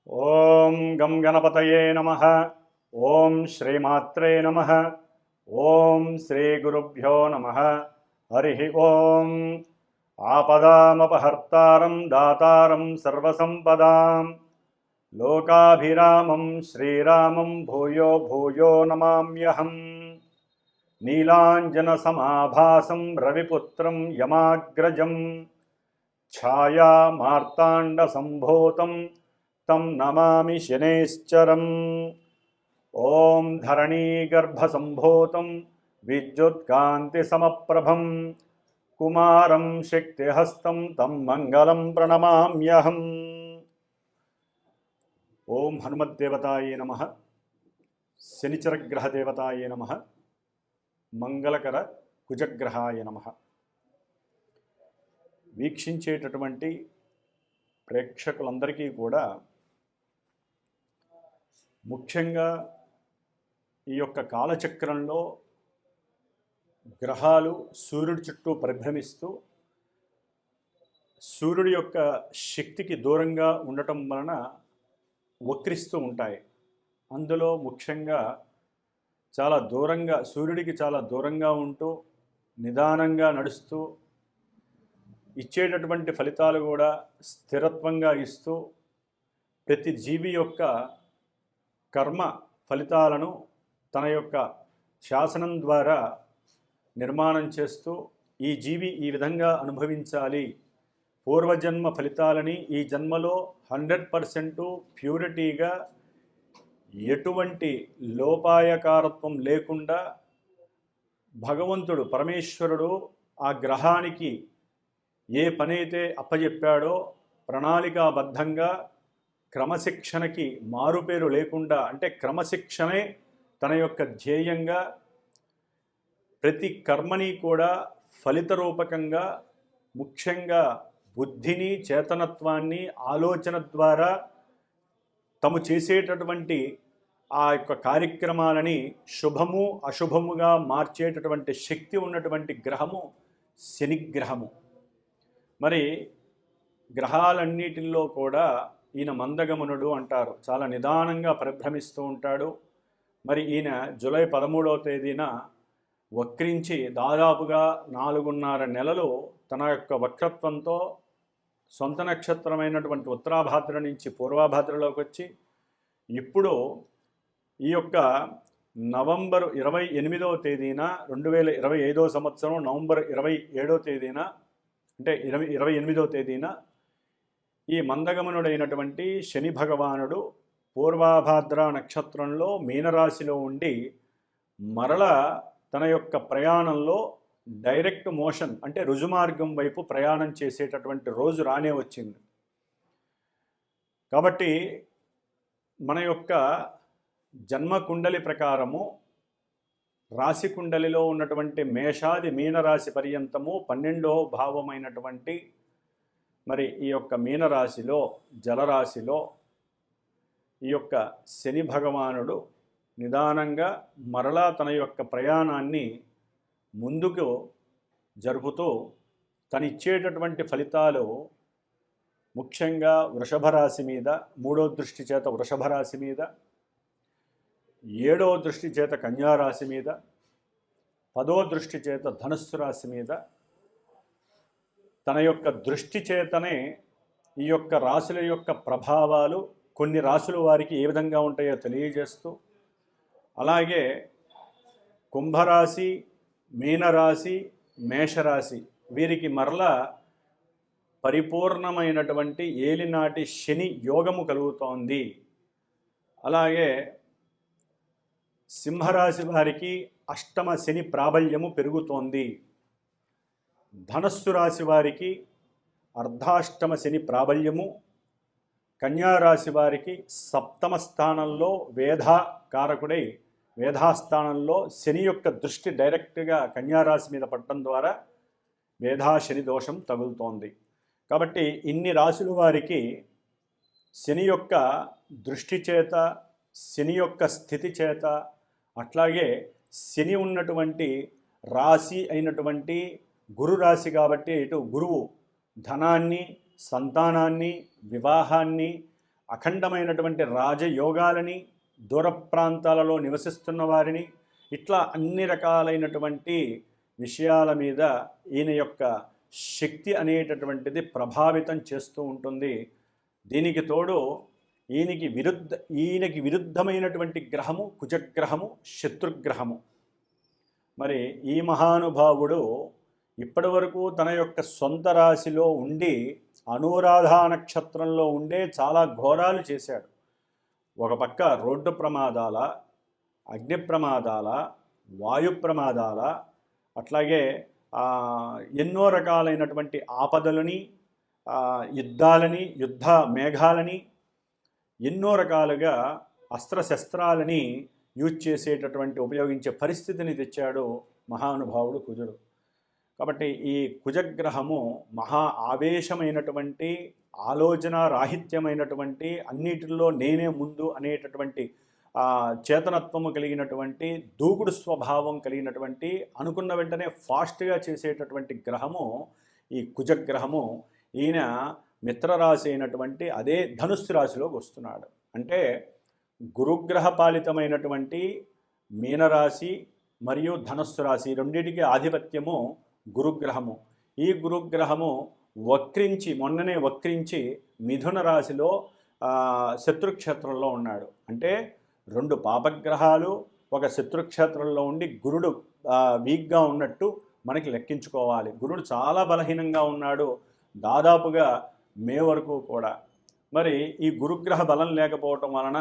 ఓం గం గణపతయే నమః. ఓం శ్రీమాత్రే నమః. ఓం శ్రీ గురుభ్యో నమః. హరి ఓం. ఆపదామపహర్తారం దాతారం సర్వసంపదాం లోకాభిరామం శ్రీరామం భూయో భూయో నమామ్యహం. నీలాంజనసమాభాసం రవిపుత్రం యమాగ్రజం ఛాయా మార్తాండసంభూతం తం నమామి శనేశ్చరం. ఓం ధరణీగర్భసంభూతం విద్యుత్కాంతిసమప్రభం కుమారం శక్తిహస్తం తం మంగళం ప్రణమామ్యహం. ఓం హనుమద్దేవతాయే నమః. శనిచరగ్రహదేవతాయే నమః. మంగళకర కుజగ్రహాయ నమః. వీక్షించేటటువంటి ప్రేక్షకులందరికీ కూడా ముఖ్యంగా ఈ యొక్క కాలచక్రంలో గ్రహాలు సూర్యుడి చుట్టూ పరిభ్రమిస్తూ సూర్యుడి యొక్క శక్తికి దూరంగా ఉండటం వలన వక్రిస్తూ ఉంటాయి. అందులో ముఖ్యంగా చాలా దూరంగా సూర్యుడికి చాలా దూరంగా ఉంటూ నిదానంగా నడుస్తూ ఇచ్చేటటువంటి ఫలితాలు కూడా స్థిరత్వంగా ఇస్తూ ప్రతి జీవి యొక్క కర్మ ఫలితాలను తన యొక్క శాసనం ద్వారా నిర్మాణం చేస్తూ ఈ జీవి ఈ విధంగా అనుభవించాలి, పూర్వజన్మ ఫలితాలని ఈ జన్మలో 100% ప్యూరిటీగా ఎటువంటి లోపాయకారత్వం లేకుండా భగవంతుడు పరమేశ్వరుడు ఆ గ్రహానికి ఏ పనైతే అప్పచెప్పాడో ప్రణాళికాబద్ధంగా క్రమశిక్షణకి మారుపేరు లేకుండా, అంటే క్రమశిక్షణే తన యొక్క ధ్యేయంగా ప్రతి కర్మని కూడా ఫలిత రూపకంగా ముఖ్యంగా బుద్ధిని చేతనత్వాన్ని ఆలోచన ద్వారా తాము చేసేటటువంటి ఆ యొక్క కార్యక్రమాలని శుభము అశుభముగా మార్చేటటువంటి శక్తి ఉన్నటువంటి గ్రహము శనిగ్రహము. మరి గ్రహాలన్నిటిల్లో కూడా ఈయన మందగమనుడు అంటారు. చాలా నిదానంగా పరిభ్రమిస్తూ ఉంటాడు. మరి ఈయన జూలై 13వ తేదీన వక్రించి దాదాపుగా 4.5 నెలలు తన యొక్క వక్రత్వంతో సొంత నక్షత్రమైనటువంటి ఉత్తరాభాద్ర నుంచి పూర్వాభాద్రలోకి వచ్చి ఇప్పుడు ఈ యొక్క నవంబర్ 28వ తేదీన 2025వ సంవత్సరం నవంబర్ 27వ తేదీన అంటే 28వ తేదీన ఈ మందగమనుడైనటువంటి శని భగవానుడు పూర్వాభాద్ర నక్షత్రంలో మీనరాశిలో ఉండి మరల తన యొక్క ప్రయాణంలో డైరెక్ట్ మోషన్ అంటే రుజుమార్గం వైపు ప్రయాణం చేసేటటువంటి రోజు రానే వచ్చింది. కాబట్టి మన యొక్క జన్మకుండలి ప్రకారము రాశి కుండలిలో ఉన్నటువంటి మేషాది మీనరాశి పర్యంతము 12వ భావమైనటువంటి మరి ఈ యొక్క మీనరాశిలో జలరాశిలో ఈ యొక్క శని భగవానుడు నిదానంగా మరలా తన యొక్క ప్రయాణాన్ని ముందుకు జరుపుతూ తనిచ్చేటటువంటి ఫలితాలు ముఖ్యంగా వృషభ రాశి మీద 3వ దృష్టి చేత వృషభ రాశి మీద, 7వ దృష్టి చేత కన్యారాశి మీద, 10వ దృష్టి చేత ధనుస్సు రాశి మీద తన యొక్క దృష్టి చేతనే ఈ యొక్క రాశుల యొక్క ప్రభావాలు కొన్ని రాశుల వారికి ఏ విధంగా ఉంటాయో తెలియజేస్తూ, అలాగే కుంభరాశి, మీనరాశి, మేషరాశి వీరికి మరలా పరిపూర్ణమైనటువంటి ఏలినాటి శని యోగము కలుగుతోంది. అలాగే సింహరాశి వారికి అష్టమ శని ప్రాబల్యము పెరుగుతోంది. ధనస్సు రాశి వారికి అర్ధాష్టమ శని ప్రాబల్యము, కన్యారాశి వారికి సప్తమ స్థానంలో వేధాకారకుడై వేధాస్థానంలో శని యొక్క దృష్టి డైరెక్ట్గా కన్యారాశి మీద పడటం ద్వారా వేధా శని దోషం తగులుతోంది. కాబట్టి ఇన్ని రాశుల వారికి శని యొక్క దృష్టి చేత, శని యొక్క స్థితి చేత, అట్లాగే శని ఉన్నటువంటి రాశి అయినటువంటి గురు రాశి కాబట్టి ఇటు గురువు ధనాన్ని, సంతానాన్ని, వివాహాన్ని, అఖండమైనటువంటి రాజయోగాలని, దూర ప్రాంతాలలో నివసిస్తున్న వారిని, ఇట్లా అన్ని రకాలైనటువంటి విషయాల మీద ఈయన యొక్క శక్తి అనేటటువంటిది ప్రభావితం చేస్తూ ఉంటుంది. దీనికి తోడు ఈయనకి విరుద్ధమైనటువంటి గ్రహము కుజగ్రహము, శత్రుగ్రహము. మరి ఈ మహానుభావుడు ఇప్పటి వరకు తన యొక్క సొంత రాశిలో ఉండి అనురాధ నక్షత్రంలో ఉండే చాలా ఘోరాలు చేశాడు. ఒక పక్క రోడ్డు ప్రమాదాల, అగ్ని ప్రమాదాల, వాయు ప్రమాదాల, అట్లాగే ఎన్నో రకాలైనటువంటి ఆపదలని, యుద్ధాలని, యుద్ధ మేఘాలని, ఎన్నో రకాలుగా అస్త్రశస్త్రాలని యూజ్ చేసేటటువంటి ఉపయోగించే పరిస్థితిని తెచ్చాడు మహానుభావుడు కుజుడు. కాబట్టి ఈ కుజగ్రహము మహా ఆవేశమైనటువంటి, ఆలోచన రాహిత్యమైనటువంటి, అన్నిటిలో నేనే ముందు అనేటటువంటి చేతనత్వము కలిగినటువంటి, దూకుడు స్వభావం కలిగినటువంటి, అనుకున్న వెంటనే ఫాస్ట్గా చేసేటటువంటి గ్రహము ఈ కుజగ్రహము. ఈయన మిత్రరాశి అయినటువంటి అదే ధనుస్సు రాశిలోకి వస్తున్నాడు. అంటే గురుగ్రహ పాలితమైనటువంటి మీనరాశి మరియు ధనుస్సు రాశి రెండింటికి ఆధిపత్యము గురుగ్రహము. ఈ గురుగ్రహము మొన్ననే వక్రించి మిథున రాశిలో శత్రుక్షేత్రంలో ఉన్నాడు. అంటే రెండు పాపగ్రహాలు ఒక శత్రుక్షేత్రంలో ఉండి గురుడు వీక్గా ఉన్నట్టు మనకి లెక్కించుకోవాలి. గురుడు చాలా బలహీనంగా ఉన్నాడు దాదాపుగా మే వరకు కూడా. మరి ఈ గురుగ్రహ బలం లేకపోవటం వలన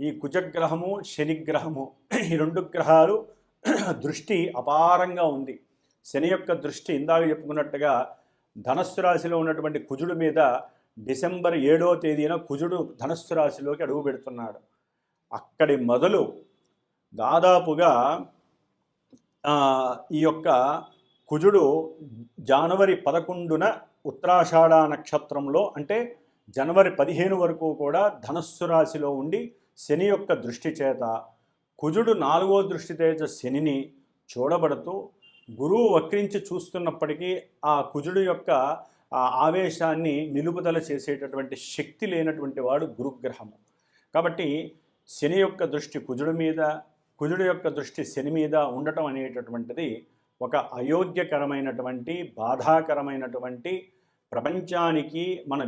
ఈ కుజగ్రహము, శనిగ్రహము, ఈ రెండు గ్రహాలు దృష్టి అపారంగా ఉంది. శని యొక్క దృష్టి ఇందాక చెప్పుకున్నట్టుగా ధనస్సు రాశిలో ఉన్నటువంటి కుజుడు మీద డిసెంబర్ 7వ తేదీన కుజుడు ధనస్సు రాశిలోకి అడుగు పెడుతున్నాడు. అక్కడి మొదలు దాదాపుగా ఈ యొక్క కుజుడు జనవరి 11న ఉత్తరాషాఢ నక్షత్రంలో, అంటే జనవరి 15 వరకు కూడా ధనస్సు రాశిలో ఉండి శని యొక్క దృష్టి చేత కుజుడు 4వ దృష్టి చేత శనిని చూడబడుతూ గురువు వక్రించి చూస్తున్నప్పటికీ ఆ కుజుడు యొక్క ఆవేశాన్ని నిలుపుదల చేసేటటువంటి శక్తి లేనటువంటి వాడు గురుగ్రహము. కాబట్టి శని యొక్క దృష్టి కుజుడి మీద, కుజుడు యొక్క దృష్టి శని మీద ఉండటం అనేటటువంటిది ఒక అయోగ్యకరమైనటువంటి, బాధాకరమైనటువంటి, ప్రపంచానికి, మన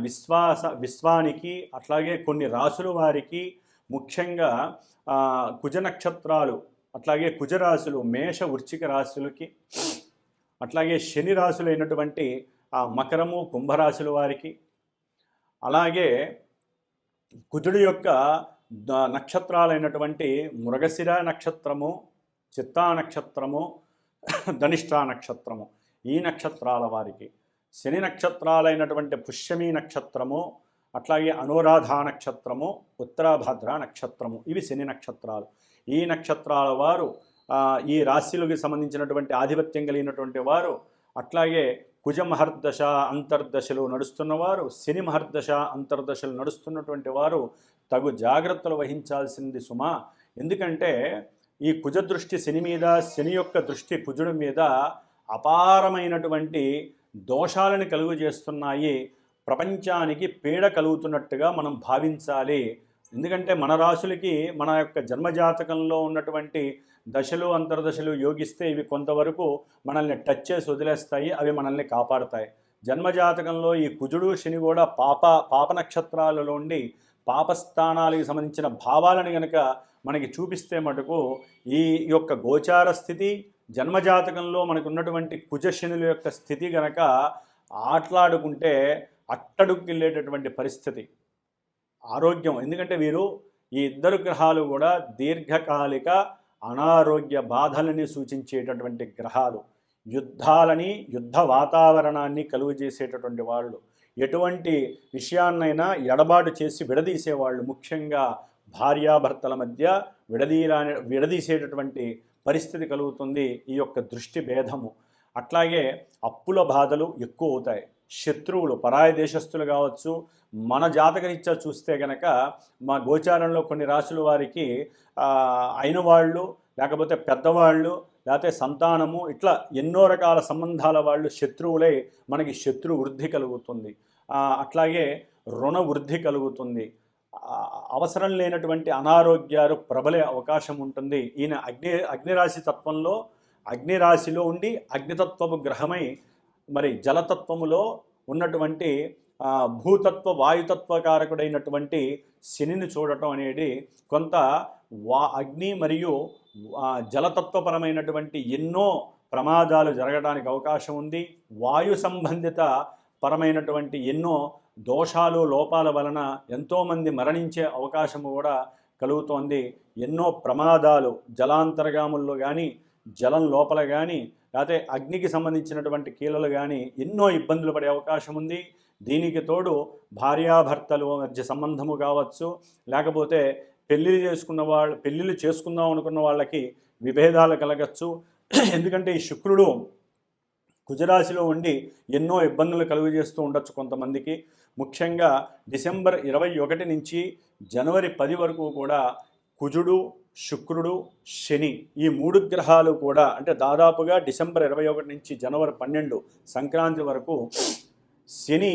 విశ్వానికి, అట్లాగే కొన్ని రాసుల వారికి, ముఖ్యంగా కుజ నక్షత్రాలు, అట్లాగే కుజరాశులు, మేష వృశ్చిక రాశులకి, అట్లాగే శని రాశులైనటువంటి మకరము కుంభరాశుల వారికి, అలాగే కుజుడు యొక్క నక్షత్రాలైనటువంటి మృగశిర నక్షత్రము, చిత్తా నక్షత్రము, ధనిష్ఠా నక్షత్రము, ఈ నక్షత్రాల వారికి, శని నక్షత్రాలైనటువంటి పుష్యమి నక్షత్రము, అట్లాగే అనురాధ నక్షత్రము, ఉత్తరాభద్ర నక్షత్రము, ఇవి శని నక్షత్రాలు. ఈ నక్షత్రాల వారు ఈ రాశులకు సంబంధించినటువంటి ఆధిపత్యం కలిగినటువంటి వారు, అట్లాగే కుజ మహర్దశ అంతర్దశలు నడుస్తున్నవారు, శని మహర్దశ అంతర్దశలు నడుస్తున్నటువంటి వారు తగు జాగ్రత్తలు వహించాల్సింది సుమా. ఎందుకంటే ఈ కుజ దృష్టి శని మీద, శని యొక్క దృష్టి కుజుడి మీద అపారమైనటువంటి దోషాలను కలుగు చేస్తున్నాయి. ప్రపంచానికి పీడ కలుగుతున్నట్టుగా మనం భావించాలి. ఎందుకంటే మన రాశులకి మన యొక్క జన్మజాతకంలో ఉన్నటువంటి దశలు అంతర్దశలు యోగిస్తే ఇవి కొంతవరకు మనల్ని టచ్ చేసి వదిలేస్తాయి, అవి మనల్ని కాపాడుతాయి. జన్మజాతకంలో ఈ కుజుడు శని కూడా పాప నక్షత్రాలలో ఉండి పాపస్థానాలకు సంబంధించిన భావాలను కనుక మనకి చూపిస్తే మటుకు ఈ యొక్క గోచార స్థితి, జన్మజాతకంలో మనకు ఉన్నటువంటి కుజశనుల యొక్క స్థితి గనక ఆటలాడుకుంటే అట్టడుక్కెళ్ళేటటువంటి పరిస్థితి. ఆరోగ్యం, ఎందుకంటే వీరు ఈ ఇద్దరు గ్రహాలు కూడా దీర్ఘకాలిక అనారోగ్య బాధలని సూచించేటటువంటి గ్రహాలు, యుద్ధ వాతావరణాన్ని కలుగు చేసేటటువంటి వాళ్ళు, ఎటువంటి విషయాన్నైనా ఎడబాటు చేసి విడదీసేవాళ్ళు, ముఖ్యంగా భార్యాభర్తల మధ్య విడదీసేటటువంటి పరిస్థితి కలుగుతుంది ఈ యొక్క దృష్టి భేదము. అట్లాగే అప్పుల బాధలు ఎక్కువ అవుతాయి. శత్రువులు, పరాయి దేశస్తులు కావచ్చు, మన జాతకరీత్యా చూస్తే కనుక మా గోచారంలో కొన్ని రాశుల వారికి అయిన వాళ్ళు, లేకపోతే పెద్దవాళ్ళు, లేకపోతే సంతానము, ఇట్లా ఎన్నో రకాల సంబంధాల వాళ్ళు శత్రువులై మనకి శత్రు వృద్ధి కలుగుతుంది. అట్లాగే రుణ వృద్ధి కలుగుతుంది. అవసరం లేనటువంటి అనారోగ్యాలు ప్రబలే అవకాశం ఉంటుంది. ఈయన అగ్నిరాశి తత్వంలో అగ్నిరాశిలో ఉండి అగ్నితత్వపు గ్రహమై మరి జలతత్వములో ఉన్నటువంటి భూతత్వ వాయుతత్వకారకుడైనటువంటి శనిని చూడటం అనేది కొంత అగ్ని మరియు జలతత్వపరమైనటువంటి ఎన్నో ప్రమాదాలు జరగడానికి అవకాశం ఉంది. వాయు సంబంధిత పరమైనటువంటి ఎన్నో దోషాలు లోపాల వలన ఎంతోమంది మరణించే అవకాశము కూడా కలుగుతోంది. ఎన్నో ప్రమాదాలు జలాంతర్గాముల్లో కానీ జలం లోపల కానీ లేకపోతే అగ్నికి సంబంధించినటువంటి కీలలు కానీ ఎన్నో ఇబ్బందులు పడే అవకాశం ఉంది. దీనికి తోడు భార్యాభర్తలు మధ్య సంబంధము కావచ్చు, లేకపోతే పెళ్ళిళ్ళు చేసుకుందాం అనుకున్న వాళ్ళకి విభేదాలు కలగచ్చు. ఎందుకంటే ఈ శుక్రుడు కుజరాశిలో ఉండి ఎన్నో ఇబ్బందులు కలుగజేస్తూ ఉండొచ్చు కొంతమందికి. ముఖ్యంగా డిసెంబర్ 21 నుంచి జనవరి 10 వరకు కూడా కుజుడు, శుక్రుడు, శని ఈ 3 గ్రహాలు కూడా అంటే దాదాపుగా డిసెంబర్ 21 నుంచి జనవరి 12 సంక్రాంతి వరకు శని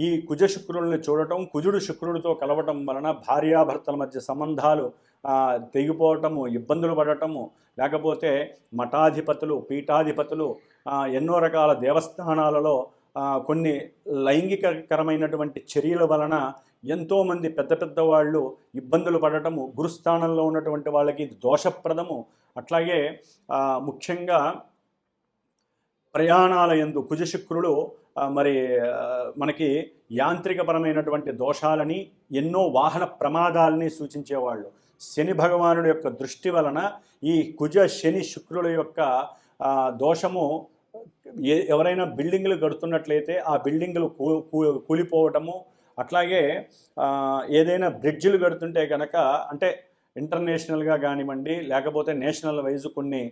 ఈ కుజ శుక్రుల్ని చూడటం, కుజుడు శుక్రుడితో కలవటం వలన భార్యాభర్తల మధ్య సంబంధాలు తెగిపోవటము, ఇబ్బందులు పడటము, లేకపోతే మఠాధిపతులు, పీఠాధిపతులు ఎన్నో రకాల దేవస్థానాలలో కొన్ని లైంగికకరమైనటువంటి చర్యల వలన ఎంతోమంది పెద్ద పెద్ద వాళ్ళు ఇబ్బందులు పడటము, గురుస్థానంలో ఉన్నటువంటి వాళ్ళకి ఇది దోషప్రదము. అట్లాగే ముఖ్యంగా ప్రయాణాల యందు కుజశుక్రుడు మరి మనకి యాంత్రికపరమైనటువంటి దోషాలని ఎన్నో వాహన ప్రమాదాలని సూచించేవాళ్ళు. శని భగవానుడి యొక్క దృష్టి వలన ఈ కుజ శని శుక్రుల యొక్క దోషము ఎవరైనా బిల్డింగులు కడుతున్నట్లయితే ఆ బిల్డింగులు కూలిపోవటము, అట్లాగే ఏదైనా బ్రిడ్జిలు కడుతుంటే కనుక అంటే ఇంటర్నేషనల్గా కానివ్వండి లేకపోతే నేషనల్ వైజ్ కొన్ని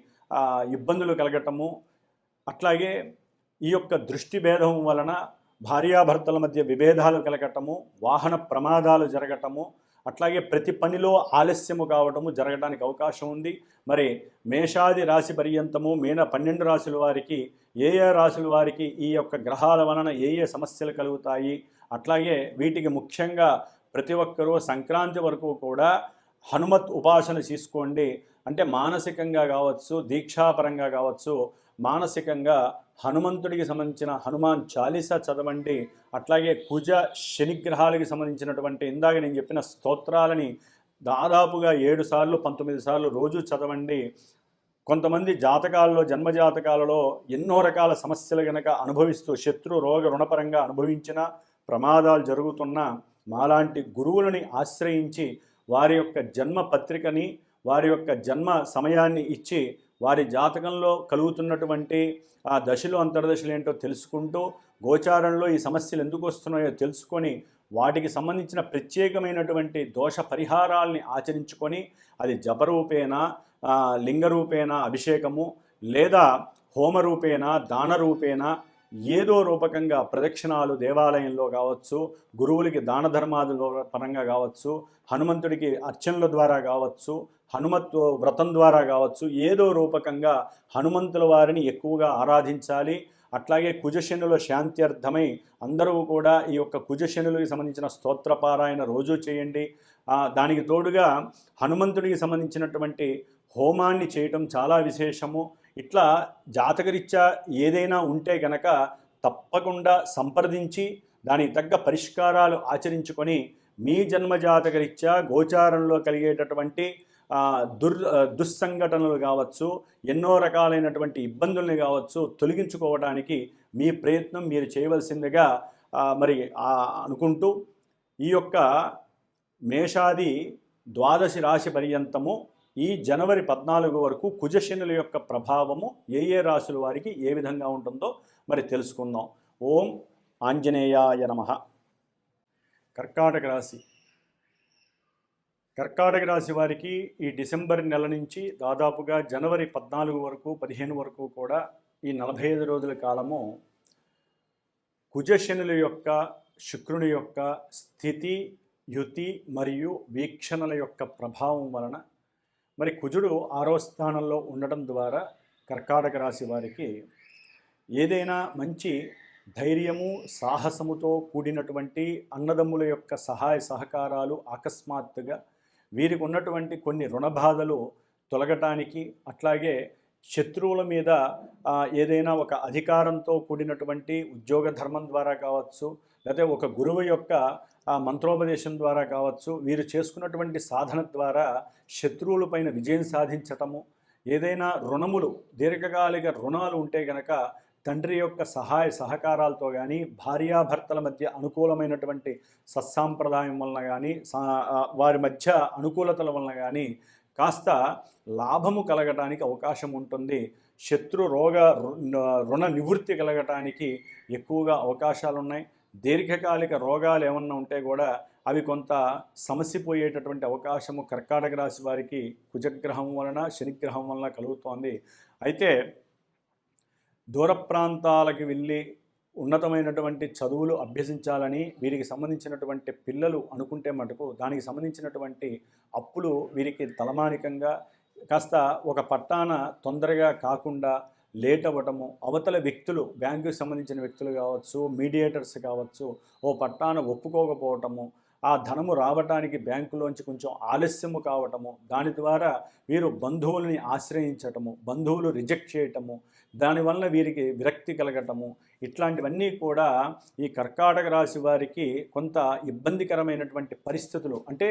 ఇబ్బందులు కలగటము, అట్లాగే ఈ యొక్క దృష్టి భేదం వలన భార్యాభర్తల మధ్య విభేదాలు కలగటము, వాహన ప్రమాదాలు జరగటము, అట్లాగే ప్రతి పనిలో ఆలస్యము కావటము జరగడానికి అవకాశం ఉంది. మరి మేషాది రాశి పర్యంతము 12 రాశుల వారికి ఏ రాశుల వారికి ఈ యొక్క గ్రహాల వలన ఏ సమస్యలు కలుగుతాయి, అట్లాగే వీటికి ముఖ్యంగా ప్రతి ఒక్కరూ సంక్రాంతి వరకు కూడా హనుమత్ ఉపాసన చేసుకోండి. అంటే మానసికంగా కావచ్చు, దీక్షాపరంగా కావచ్చు, మానసికంగా హనుమంతుడికి సంబంధించిన హనుమాన్ చాలీసా చదవండి. అట్లాగే కుజ శనిగ్రహాలకి సంబంధించినటువంటి ఇందాక నేను చెప్పిన స్తోత్రాలని దాదాపుగా 7 సార్లు 19 సార్లు రోజు చదవండి. కొంతమంది జాతకాల్లో జన్మజాతకాలలో ఎన్నో రకాల సమస్యలు గనక అనుభవిస్తూ శత్రు రోగ రుణపరంగా అనుభవించిన ప్రమాదాలు జరుగుతున్నా మాలాంటి గురువులని ఆశ్రయించి వారి యొక్క జన్మ పత్రికని వారి యొక్క జన్మ సమయాన్ని ఇచ్చి వారి జాతకంలో కలుగుతున్నటువంటి ఆ దశలు అంతర్దశలు ఏంటో తెలుసుకుంటూ గోచారంలో ఈ సమస్యలు ఎందుకు వస్తున్నాయో తెలుసుకొని వాటికి సంబంధించిన ప్రత్యేకమైనటువంటి దోష పరిహారాల్ని ఆచరించుకొని అది జపరూపేణ, లింగరూపేణ అభిషేకము లేదా హోమరూపేణ, దానరూపేణ ఏదో రూపకంగా ప్రదక్షిణాలు దేవాలయంలో కావచ్చు, గురువులకి దాన ధర్మాదుల పరంగా కావచ్చు, హనుమంతుడికి అర్చనల ద్వారా కావచ్చు, హనుమత్ వ్రతం ద్వారా కావచ్చు, ఏదో రూపకంగా హనుమంతుల వారిని ఎక్కువగా ఆరాధించాలి. అట్లాగే కుజశనుల శాంత్యర్థమై అందరూ కూడా ఈ యొక్క కుజశనులకి సంబంధించిన స్తోత్రపారాయణ రోజు చేయండి. దానికి తోడుగా హనుమంతుడికి సంబంధించినటువంటి హోమాన్ని చేయటం చాలా విశేషము. ఇట్లా జాతకరీత్యా ఏదైనా ఉంటే గనక తప్పకుండా సంప్రదించి దానికి తగ్గ పరిష్కారాలు ఆచరించుకొని మీ జన్మజాతకరీత్యా గోచారంలో కలిగేటటువంటి దుస్సంఘటనలు కావచ్చు, ఎన్నో రకాలైనటువంటి ఇబ్బందుల్ని కావచ్చు తొలగించుకోవడానికి మీ ప్రయత్నం మీరు చేయవలసిందిగా మరి అనుకుంటూ ఈ యొక్క మేషాది ద్వాదశి రాశి పర్యంతము ఈ జనవరి 14 వరకు కుజశనుల యొక్క ప్రభావము ఏ రాశుల వారికి ఏ విధంగా ఉంటుందో మరి తెలుసుకుందాం. ఓం ఆంజనేయాయ నమః. కర్కాటక రాశి వారికి ఈ డిసెంబర్ నెల నుంచి దాదాపుగా జనవరి 14 వరకు 15 వరకు కూడా ఈ 45 రోజుల కాలము కుజశనుల యొక్క శుక్రుని యొక్క స్థితి, యుతి మరియు వీక్షణల యొక్క ప్రభావం వలన మరి కుజుడు 6వ స్థానంలో ఉండటం ద్వారా కర్కాటక రాశి వారికి ఏదైనా మంచి ధైర్యము సాహసముతో కూడినటువంటి అన్నదమ్ముల యొక్క సహాయ సహకారాలు అకస్మాత్తుగా వీరికి ఉన్నటువంటి కొన్ని రుణబాధలు తొలగటానికి, అట్లాగే శత్రువుల మీద ఏదైనా ఒక అధికారంతో కూడినటువంటి ఉద్యోగ ధర్మం ద్వారా కావచ్చు, లేకపోతే ఒక గురువు యొక్క మంత్రోపదేశం ద్వారా కావచ్చు, వీరు చేసుకున్నటువంటి సాధన ద్వారా శత్రువులపైన విజయం సాధించటము, ఏదైనా రుణములు దీర్ఘకాలిక రుణాలు ఉంటే గనక తండ్రి యొక్క సహాయ సహకారాలతో కానీ, భార్యాభర్తల మధ్య అనుకూలమైనటువంటి సత్సాంప్రదాయం వలన కానీ, వారి మధ్య అనుకూలతల వలన కానీ కాస్త లాభము కలగటానికి అవకాశం ఉంటుంది. శత్రు రోగ రుణ నివృత్తి కలగటానికి ఎక్కువగా అవకాశాలు ఉన్నాయి. దీర్ఘకాలిక రోగాలు ఏమన్నా ఉంటే కూడా అవి కొంత సమసిపోయేటటువంటి అవకాశము కర్కాటక రాశి వారికి కుజగ్రహం వలన, శనిగ్రహం వలన కలుగుతోంది. అయితే దూర ప్రాంతాలకు వెళ్ళి ఉన్నతమైనటువంటి చదువులు అభ్యసించాలని వీరికి సంబంధించినటువంటి పిల్లలు అనుకుంటే మటుకు దానికి సంబంధించినటువంటి అప్పులు వీరికి తలమానికంగా కాస్త ఒక పట్టాన తొందరగా కాకుండా లేట్ అవ్వటము, అవతల వ్యక్తులు బ్యాంకుకి సంబంధించిన వ్యక్తులు కావచ్చు, మీడియేటర్స్ కావచ్చు, ఓ పట్టాన ఒప్పుకోకపోవటము, ఆ ధనము రావటానికి బ్యాంకులోంచి కొంచెం ఆలస్యము కావటము, దాని ద్వారా వీరు బంధువుల్ని ఆశ్రయించటము, బంధువులు రిజెక్ట్ చేయటము, దానివల్ల వీరికి విరక్తి కలగటము, ఇట్లాంటివన్నీ కూడా ఈ కర్కాటక రాశి వారికి కొంత ఇబ్బందికరమైనటువంటి పరిస్థితులు, అంటే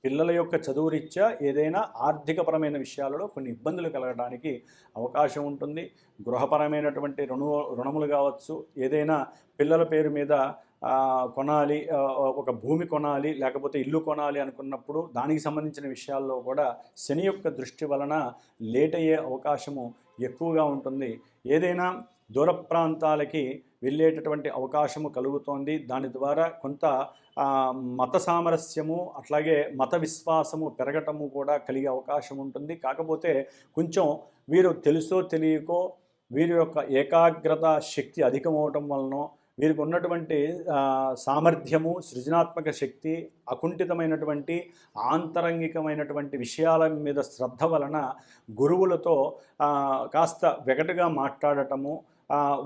పిల్లల యొక్క చదువు రీత్యా ఏదైనా ఆర్థికపరమైన విషయాలలో కొన్ని ఇబ్బందులు కలగడానికి అవకాశం ఉంటుంది. గృహపరమైనటువంటి రుణములు కావచ్చు, ఏదైనా పిల్లల పేరు మీద కొనాలి, ఒక భూమి కొనాలి, లేకపోతే ఇల్లు కొనాలి అనుకున్నప్పుడు దానికి సంబంధించిన విషయాల్లో కూడా శని యొక్క దృష్టి వలన లేట్ అయ్యే అవకాశము ఎక్కువగా ఉంటుంది. ఏదైనా దూర ప్రాంతాలకి వెళ్ళేటటువంటి అవకాశము కలుగుతోంది. దాని ద్వారా కొంత మత సామరస్యము, అట్లాగే మత విశ్వాసము పెరగటము కూడా కలిగే అవకాశం ఉంటుంది. కాకపోతే కొంచెం వీరు తెలుసో తెలియకో వీరి యొక్క ఏకాగ్రత శక్తి అధికమవటం వలన వీరికి ఉన్నటువంటి సామర్థ్యము, సృజనాత్మక శక్తి, అకుంఠితమైనటువంటి ఆంతరంగికమైనటువంటి విషయాల మీద శ్రద్ధ వలన గురువులతో కాస్త వెగటుగా మాట్లాడటము,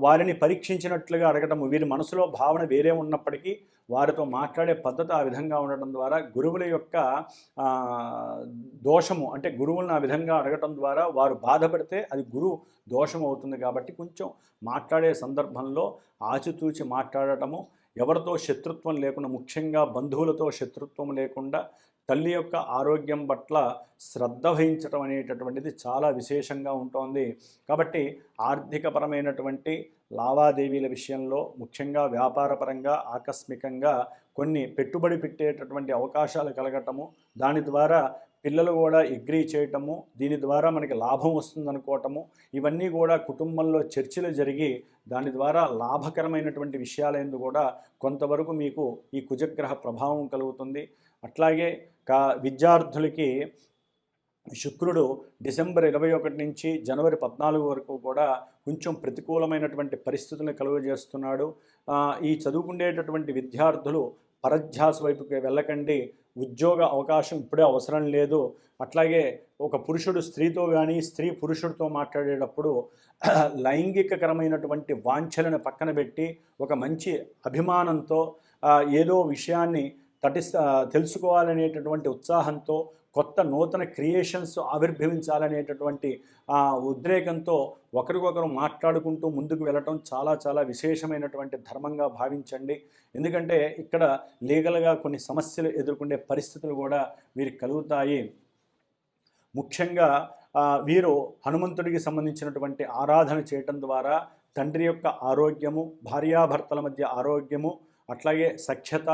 వారిని పరీక్షించినట్లుగా అడగటము, వీరి మనసులో భావన వేరే ఉన్నప్పటికీ వారితో మాట్లాడే పద్ధతి ఆ విధంగా ఉండటం ద్వారా గురువుల యొక్క దోషము, అంటే గురువులను ఆ విధంగా అడగటం ద్వారా వారు బాధపడితే అది గురువు దోషం అవుతుంది. కాబట్టి కొంచెం మాట్లాడే సందర్భంలో ఆచితూచి మాట్లాడటము, ఎవరితో శత్రుత్వం లేకుండా, ముఖ్యంగా బంధువులతో శత్రుత్వం లేకుండా తల్లి యొక్క ఆరోగ్యం పట్ల శ్రద్ధ వహించడం అనేటటువంటిది చాలా విశేషంగా ఉంటుంది. కాబట్టి ఆర్థికపరమైనటువంటి లావాదేవీల విషయంలో, ముఖ్యంగా వ్యాపారపరంగా ఆకస్మికంగా కొన్ని పెట్టుబడి పెట్టేటటువంటి అవకాశాలు కలగటము, దాని ద్వారా పిల్లలు కూడా అగ్రీ చేయటము, దీని ద్వారా మనకి లాభం వస్తుందనుకోవటము, ఇవన్నీ కూడా కుటుంబంలో చర్చలు జరిగి దాని ద్వారా లాభకరమైనటువంటి విషయాలందు కూడా కొంతవరకు మీకు ఈ కుజగ్రహ ప్రభావం కలుగుతుంది. అట్లాగే విద్యార్థులకి శుక్రుడు డిసెంబర్ 21 నుంచి జనవరి 14 వరకు కూడా కొంచెం ప్రతికూలమైనటువంటి పరిస్థితులను కలుగజేస్తున్నాడు. ఈ చదువుకునేటటువంటి విద్యార్థులు పరధ్యాస వైపుకి వెళ్ళకండి. ఉద్యోగ అవకాశం ఇప్పుడే అవసరం లేదు. అట్లాగే ఒక పురుషుడు స్త్రీతో కానీ, స్త్రీ పురుషుడితో మాట్లాడేటప్పుడు లైంగికకరమైనటువంటి వాంఛలను పక్కన పెట్టి ఒక మంచి అభిమానంతో ఏదో విషయాన్ని తెలుసుకోవాలనేటటువంటి ఉత్సాహంతో, కొత్త నూతన క్రియేషన్స్ ఆవిర్భవించాలనేటటువంటి ఉద్రేకంతో ఒకరికొకరు మాట్లాడుకుంటూ ముందుకు వెళ్ళటం చాలా చాలా విశేషమైనటువంటి ధర్మంగా భావించండి. ఎందుకంటే ఇక్కడ లీగల్గా కొన్ని సమస్యలు ఎదుర్కొనే పరిస్థితులు కూడా వీరికి కలుగుతాయి. ముఖ్యంగా వీరు హనుమంతుడికి సంబంధించినటువంటి ఆరాధన చేయటం ద్వారా తండ్రి యొక్క ఆరోగ్యము, భార్యాభర్తల మధ్య ఆరోగ్యము, అట్లాగే సఖ్యత,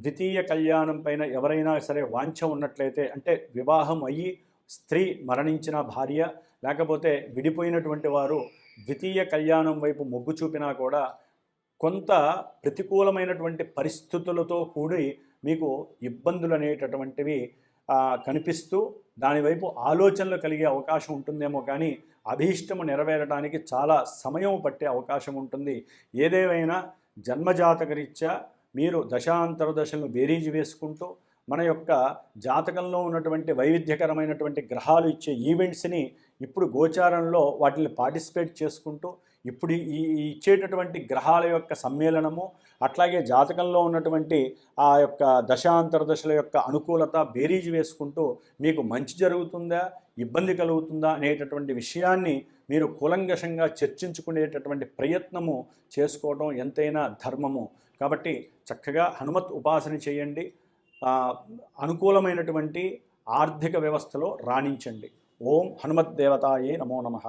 ద్వితీయ కళ్యాణం పైన ఎవరైనా సరే వాంఛ ఉన్నట్లయితే, అంటే వివాహం అయ్యి స్త్రీ మరణించిన భార్య, లేకపోతే విడిపోయినటువంటి వారు ద్వితీయ కళ్యాణం వైపు మొగ్గు చూపినా కూడా కొంత ప్రతికూలమైనటువంటి పరిస్థితులతో కూడి మీకు ఇబ్బందులు అనేటటువంటివి కనిపిస్తూ దానివైపు ఆలోచనలు కలిగే అవకాశం ఉంటుందేమో, కానీ అభీష్టము నెరవేరడానికి చాలా సమయం పట్టే అవకాశం ఉంటుంది. ఏదేమైనా జన్మజాతకరీత్యా మీరు దశాంతర దశలను బేరీజు వేసుకుంటూ మన యొక్క జాతకంలో ఉన్నటువంటి వైవిధ్యకరమైనటువంటి గ్రహాలు ఇచ్చే ఈవెంట్స్ని ఇప్పుడు గోచారంలో వాటిని పార్టిసిపేట్ చేసుకుంటూ ఇప్పుడు ఈ ఇచ్చేటటువంటి గ్రహాల యొక్క సమ్మేళనము, అట్లాగే జాతకంలో ఉన్నటువంటి ఆ యొక్క దశాంతర దశల యొక్క అనుకూలత బేరీజు వేసుకుంటూ మీకు మంచి జరుగుతుందా, ఇబ్బంది కలుగుతుందా అనేటటువంటి విషయాన్ని మీరు కూలంకషంగా చర్చించుకునేటటువంటి ప్రయత్నము చేసుకోవడం ఎంతైనా ధర్మము. కాబట్టి చక్కగా హనుమత్ ఉపాసన చేయండి, అనుకూలమైనటువంటి ఆర్థిక వ్యవస్థలో రాణించండి. ఓం హనుమత్ దేవతాయే నమో నమః.